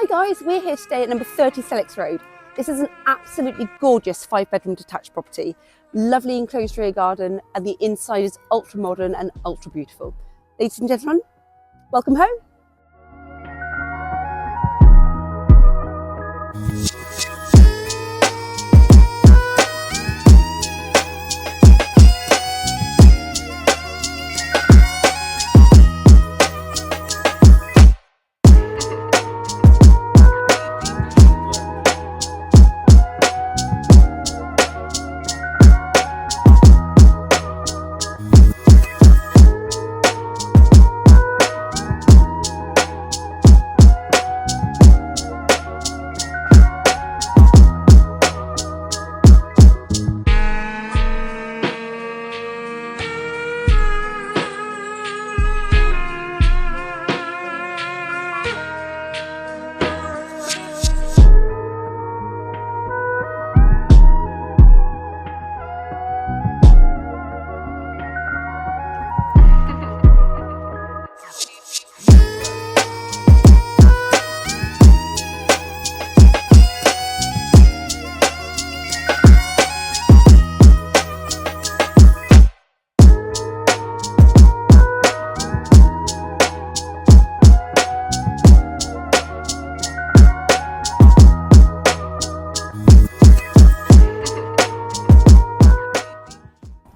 guys, we're here today at number 30 Sellicks Road. This is an absolutely gorgeous 5-bedroom detached property. Lovely enclosed rear garden, and the inside is ultra modern and ultra beautiful. Ladies and gentlemen, welcome home.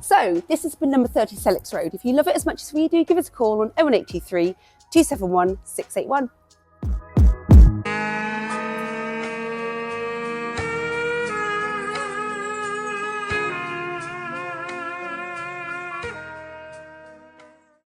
So this has been number 30 Sellicks Road. If you love it as much as we do, give us a call on 01823 271 681.